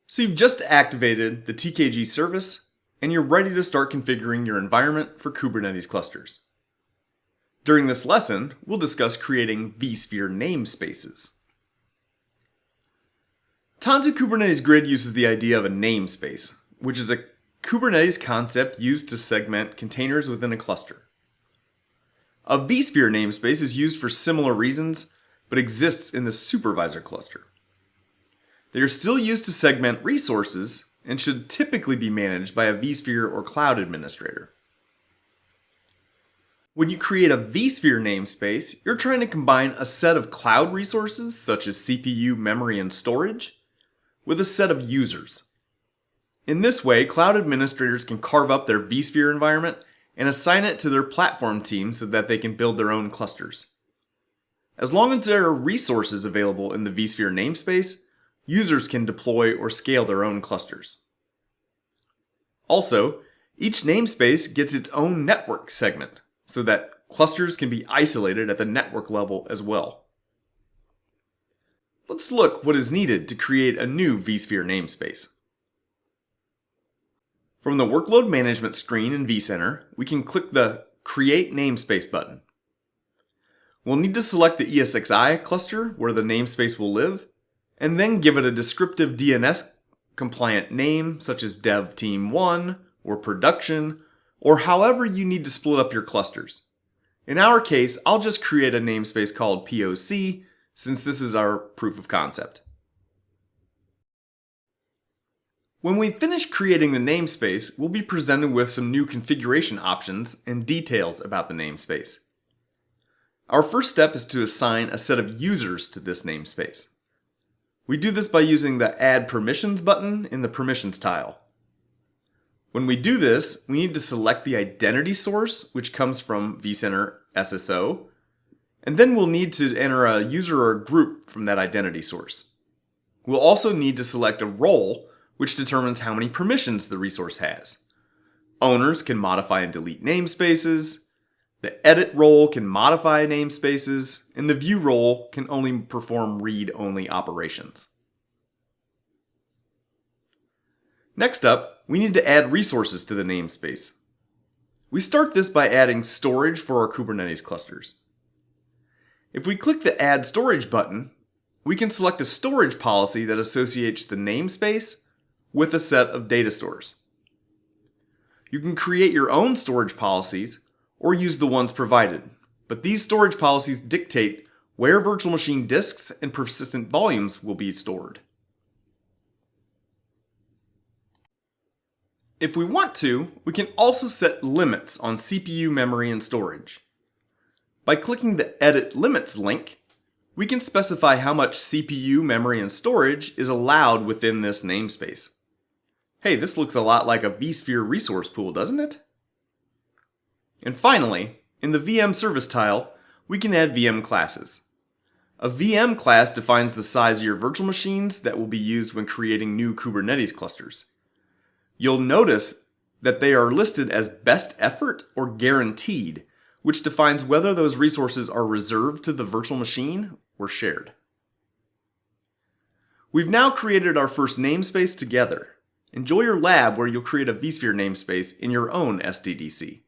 So you've just activated the TKG service, and you're ready to start configuring your environment for Kubernetes clusters. During this lesson, we'll discuss creating vSphere namespaces. Tanzu Kubernetes Grid uses the idea of a namespace, which is a Kubernetes concept used to segment containers within a cluster. A vSphere namespace is used for similar reasons, but exists in the supervisor cluster. They are still used to segment resources and should typically be managed by a vSphere or cloud administrator. When you create a vSphere namespace, you're trying to combine a set of cloud resources, such as CPU, memory, and storage, with a set of users. In this way, cloud administrators can carve up their vSphere environment and assign it to their platform team so that they can build their own clusters. As long as there are resources available in the vSphere namespace, users can deploy or scale their own clusters. Also, each namespace gets its own network segment, so that clusters can be isolated at the network level as well. Let's look what is needed to create a new vSphere namespace. From the workload management screen in vCenter, we can click the Create Namespace button. We'll need to select the ESXi cluster where the namespace will live, and then give it a descriptive DNS compliant name such as Dev Team 1 or Production, or however you need to split up your clusters. In our case, I'll just create a namespace called POC since this is our proof of concept. When we finish creating the namespace, we'll be presented with some new configuration options and details about the namespace. Our first step is to assign a set of users to this namespace. We do this by using the Add Permissions button in the Permissions tile. When we do this, we need to select the identity source, which comes from vCenter SSO, and then we'll need to enter a user or a group from that identity source. We'll also need to select a role, which determines how many permissions the resource has. Owners can modify and delete namespaces, the edit role can modify namespaces, and the view role can only perform read-only operations. Next up, we need to add resources to the namespace. We start this by adding storage for our Kubernetes clusters. If we click the Add Storage button, we can select a storage policy that associates the namespace with a set of data stores. You can create your own storage policies or use the ones provided, but these storage policies dictate where virtual machine disks and persistent volumes will be stored. If we want to, we can also set limits on CPU, memory, and storage. By clicking the Edit Limits link, we can specify how much CPU, memory, and storage is allowed within this namespace. Hey, this looks a lot like a vSphere resource pool, doesn't it? And finally, in the VM service tile, we can add VM classes. A VM class defines the size of your virtual machines that will be used when creating new Kubernetes clusters. You'll notice that they are listed as best effort or guaranteed, which defines whether those resources are reserved to the virtual machine or shared. We've now created our first namespace together. Enjoy your lab where you'll create a vSphere namespace in your own SDDC.